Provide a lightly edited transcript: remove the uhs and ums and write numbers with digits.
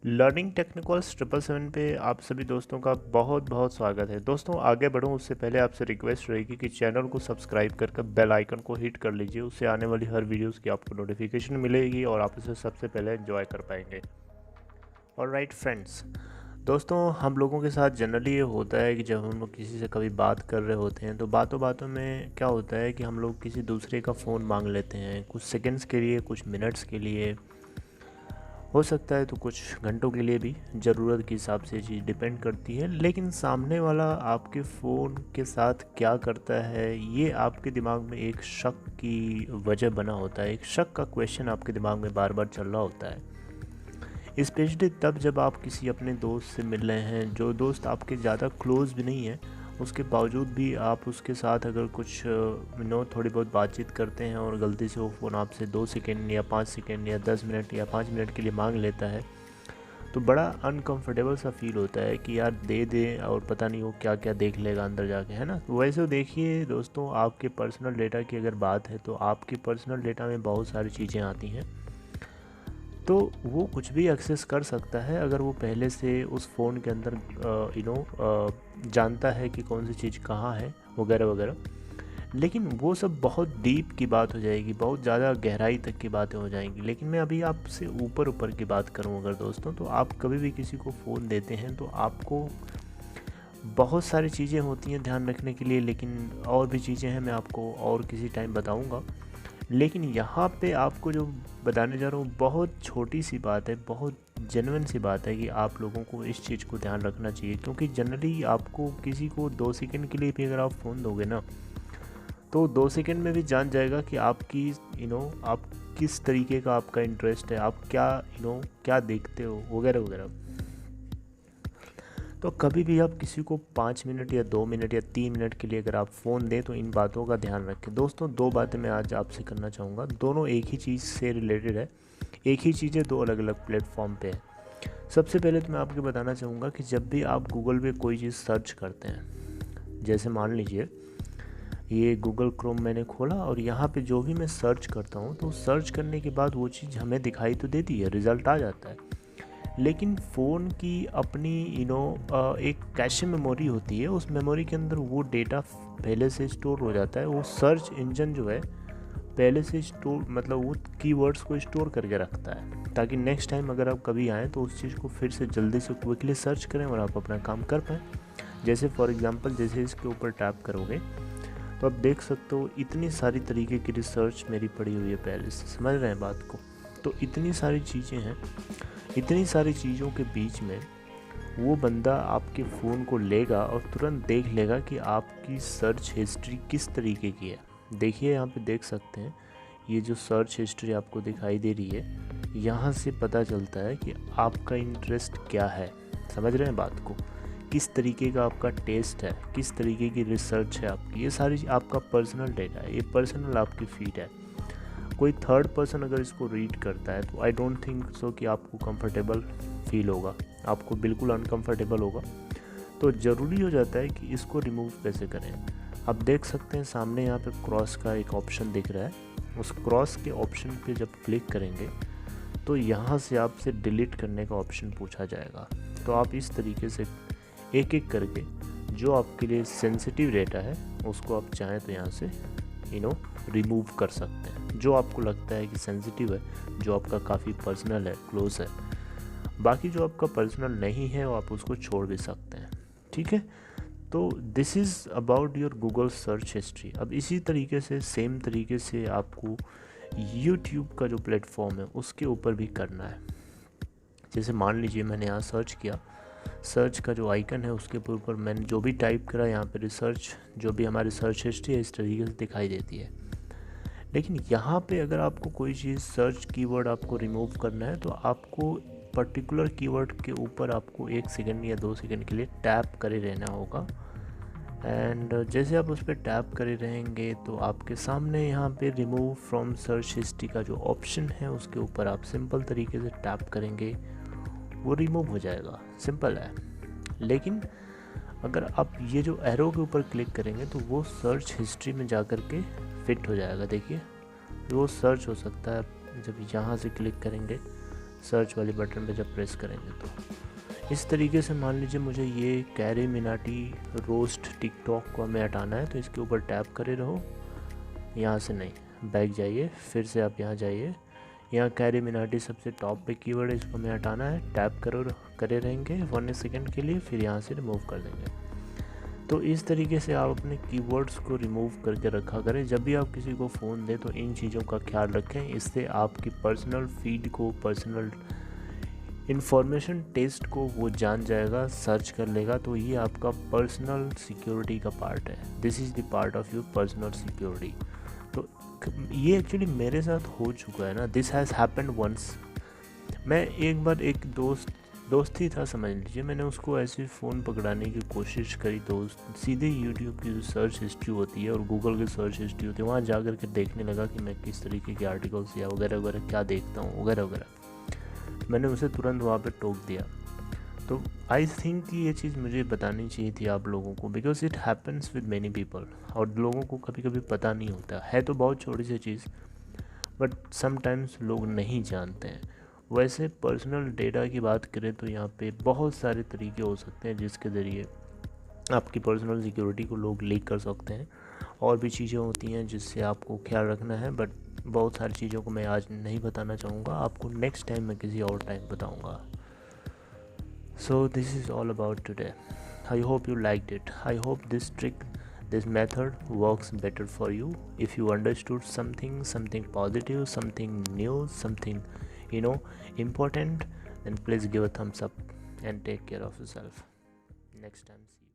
Learning technicals 777 पे आप सभी दोस्तों का बहुत बहुत स्वागत है। दोस्तों आगे बढ़ूं उससे पहले आपसे रिक्वेस्ट रहेगी कि चैनल को सब्सक्राइब करके बेल आइकन को हिट कर लीजिए। उससे आने वाली हर वीडियोस की आपको नोटिफिकेशन मिलेगी और आप उसे सबसे पहले एंजॉय कर पाएंगे। ऑलराइट फ्रेंड्स, दोस्तों हम लोगों के साथ जनरली ये होता है कि जब हम लोग किसी से कभी बात कर रहे होते हैं तो बातों बातों में क्या होता है कि हम लोग किसी दूसरे का फ़ोन मांग लेते हैं, कुछ सेकंड्स के लिए, कुछ मिनट्स के लिए, हो सकता है तो कुछ घंटों के लिए भी। ज़रूरत के हिसाब से चीज़ डिपेंड करती है। लेकिन सामने वाला आपके फ़ोन के साथ क्या करता है, ये आपके दिमाग में एक शक की वजह बना होता है। एक शक का क्वेश्चन आपके दिमाग में बार बार चल रहा होता है। स्पेशली तब जब आप किसी अपने दोस्त से मिल रहे हैं, जो दोस्त आपके ज़्यादा क्लोज़ भी नहीं है, उसके बावजूद भी आप उसके साथ अगर कुछ थोड़ी बहुत बातचीत करते हैं और गलती से वो फ़ोन आपसे 2 सेकंड या 5 सेकंड या 10 मिनट या 5 मिनट के लिए मांग लेता है, तो बड़ा अनकंफर्टेबल सा फील होता है कि यार दे दे और पता नहीं वो क्या क्या देख लेगा अंदर जाके, है ना। तो वैसे देखिए दोस्तों, आपके पर्सनल डेटा की अगर बात है तो आपके पर्सनल डेटा में बहुत सारी चीज़ें आती हैं। तो वो कुछ भी एक्सेस कर सकता है अगर वो पहले से उस फ़ोन के अंदर जानता है कि कौन सी चीज़ कहाँ है, वगैरह वगैरह। लेकिन वो सब बहुत डीप की बात हो जाएगी, बहुत ज़्यादा गहराई तक की बातें हो जाएंगी। लेकिन मैं अभी आपसे ऊपर ऊपर की बात करूं अगर दोस्तों, तो आप कभी भी किसी को फ़ोन देते हैं तो आपको बहुत सारी चीज़ें होती हैं ध्यान रखने के लिए, लेकिन और भी चीज़ें हैं, मैं आपको और किसी टाइम बताऊंगा। लेकिन यहाँ पे आपको जो बताने जा रहा हूँ बहुत छोटी सी बात है, बहुत जेन्युइन सी बात है कि आप लोगों को इस चीज़ को ध्यान रखना चाहिए। क्योंकि जनरली आपको किसी को 2 सेकंड के लिए भी अगर आप फ़ोन दोगे ना, तो 2 सेकंड में भी जान जाएगा कि आपकी आप किस तरीके का आपका इंटरेस्ट है, आप क्या क्या देखते हो, वगैरह वगैरह। तो कभी भी आप किसी को 5 मिनट या 2 मिनट या 3 मिनट के लिए अगर आप फ़ोन दें तो इन बातों का ध्यान रखें। दोस्तों 2 बातें मैं आज आपसे करना चाहूँगा, दोनों एक ही चीज़ से रिलेटेड है। एक ही चीज़ है, 2 अलग अलग प्लेटफॉर्म पे है। सबसे पहले तो मैं आपको बताना चाहूँगा कि जब भी आप गूगल पे कोई चीज़ सर्च करते हैं, जैसे मान लीजिए ये गूगल क्रोम मैंने खोला और यहाँ पे जो भी मैं सर्च करता हूँ तो सर्च करने के बाद वो चीज़ हमें दिखाई तो देती है, रिज़ल्ट आ जाता है। लेकिन फ़ोन की अपनी एक कैशे मेमोरी होती है, उस मेमोरी के अंदर वो डेटा पहले से स्टोर हो जाता है। वो सर्च इंजन जो है पहले से स्टोर, मतलब वो कीवर्ड्स को स्टोर करके रखता है, ताकि नेक्स्ट टाइम अगर आप कभी आएँ तो उस चीज़ को फिर से जल्दी से क्विकली सर्च करें और आप अपना काम कर पाएँ। जैसे फॉर एग्ज़ाम्पल, जैसे इसके ऊपर टैप करोगे तो आप देख सकते हो इतनी सारी तरीके की रिसर्च मेरी पड़ी हुई है पहले से, समझ रहे हैं बात को। तो इतनी सारी चीज़ें हैं, इतनी सारी चीज़ों के बीच में वो बंदा आपके फ़ोन को लेगा और तुरंत देख लेगा कि आपकी सर्च हिस्ट्री किस तरीके की है। देखिए यहाँ पे देख सकते हैं, ये जो सर्च हिस्ट्री आपको दिखाई दे रही है, यहाँ से पता चलता है कि आपका इंटरेस्ट क्या है। समझ रहे हैं बात को, किस तरीके का आपका टेस्ट है, किस तरीके की रिसर्च है आपकी। ये सारी आपका पर्सनल डेटा है, ये पर्सनल आपकी फीड है। कोई थर्ड पर्सन अगर इसको रीड करता है तो आई डोंट थिंक सो कि आपको कंफर्टेबल फील होगा, आपको बिल्कुल अनकंफर्टेबल होगा। तो ज़रूरी हो जाता है कि इसको रिमूव कैसे करें। आप देख सकते हैं सामने यहाँ पे क्रॉस का एक ऑप्शन दिख रहा है। उस क्रॉस के ऑप्शन पे जब क्लिक करेंगे तो यहाँ से आपसे डिलीट करने का ऑप्शन पूछा जाएगा। तो आप इस तरीके से एक एक करके जो आपके लिए सेंसिटिव डेटा है उसको आप चाहें तो यहाँ से रिमूव कर सकते हैं, जो आपको लगता है कि सेंसिटिव है, जो आपका काफ़ी पर्सनल है, क्लोज है। बाकी जो आपका पर्सनल नहीं है वो आप उसको छोड़ भी सकते हैं, ठीक है। तो this is about your Google search history. अब इसी तरीके से, सेम तरीके से आपको यूट्यूब का जो प्लेटफॉर्म है उसके ऊपर भी करना है। जैसे मान लीजिए मैंने यहाँ सर्च किया, सर्च का जो आइकन है उसके ऊपर मैंने जो भी टाइप करा, यहाँ पे रिसर्च, जो भी हमारी सर्च हिस्ट्री है इस तरीके से दिखाई देती है। लेकिन यहाँ पे अगर आपको कोई चीज़ सर्च कीवर्ड आपको रिमूव करना है तो आपको पर्टिकुलर कीवर्ड के ऊपर आपको 1 सेकंड या 2 सेकंड के लिए टैप करे रहना होगा। एंड जैसे आप उस पर टैप करे रहेंगे तो आपके सामने यहाँ पे रिमूव फ्रॉम सर्च हिस्ट्री का जो ऑप्शन है उसके ऊपर आप सिंपल तरीके से टैप करेंगे, वो रिमूव हो जाएगा। सिंपल है। लेकिन अगर आप ये जो एरो के ऊपर क्लिक करेंगे तो वो सर्च हिस्ट्री में जा कर के फिट हो जाएगा। देखिए वो सर्च हो सकता है, जब यहाँ से क्लिक करेंगे सर्च वाली बटन पे जब प्रेस करेंगे तो इस तरीके से मान लीजिए मुझे ये कैरी मिनाटी रोस्ट टिकटॉक को हमें हटाना है, तो इसके ऊपर टैप करे रहो, यहाँ से नहीं, बैक जाइए, फिर से आप यहाँ जाइए, यहाँ कैरी मिनाटी सबसे टॉप पे कीवर्ड है, इसको हमें हटाना है, टैप करे रहेंगे 1 सेकेंड के लिए, फिर यहाँ से रिमूव कर देंगे। तो इस तरीके से आप अपने कीवर्ड्स को रिमूव करके रखा करें। जब भी आप किसी को फ़ोन दें तो इन चीज़ों का ख्याल रखें, इससे आपकी पर्सनल फीड को, पर्सनल इंफॉर्मेशन टेस्ट को वो जान जाएगा, सर्च कर लेगा। तो ये आपका पर्सनल सिक्योरिटी का पार्ट है, this is the part of your personal security. तो ये एक्चुअली मेरे साथ हो चुका है ना, दिस हैज़ हैपेंड वंस। मैं एक बार एक दोस्त ही था समझ लीजिए, मैंने उसको ऐसे फ़ोन पकड़ाने की कोशिश करी, तो सीधे यूट्यूब की जो सर्च हिस्ट्री होती है और गूगल की सर्च हिस्ट्री होती है, वहाँ जा कर के देखने लगा कि मैं किस तरीके के आर्टिकल्स या वगैरह वगैरह क्या देखता हूँ वगैरह वगैरह। मैंने उसे तुरंत वहाँ पे टोक दिया। तो आई थिंक कि ये चीज़ मुझे बतानी चाहिए थी आप लोगों को, because it happens with many people, और लोगों को कभी कभी पता नहीं होता है तो बहुत छोटी सी चीज़, बट समटाइम्स लोग नहीं जानते हैं। वैसे पर्सनल डेटा की बात करें तो यहाँ पे बहुत सारे तरीके हो सकते हैं जिसके ज़रिए आपकी पर्सनल सिक्योरिटी को लोग लीक कर सकते हैं। और भी चीज़ें होती हैं जिससे आपको ख्याल रखना है, बट बहुत सारी चीज़ों को मैं आज नहीं बताना चाहूँगा, आपको नेक्स्ट टाइम मैं किसी और टाइम बताऊँगा। So this is all about today. I hope you liked it. I hope this method works better for you. If you understood something positive, something new, something important, then please give a thumbs up and take care of yourself. Next time. See you.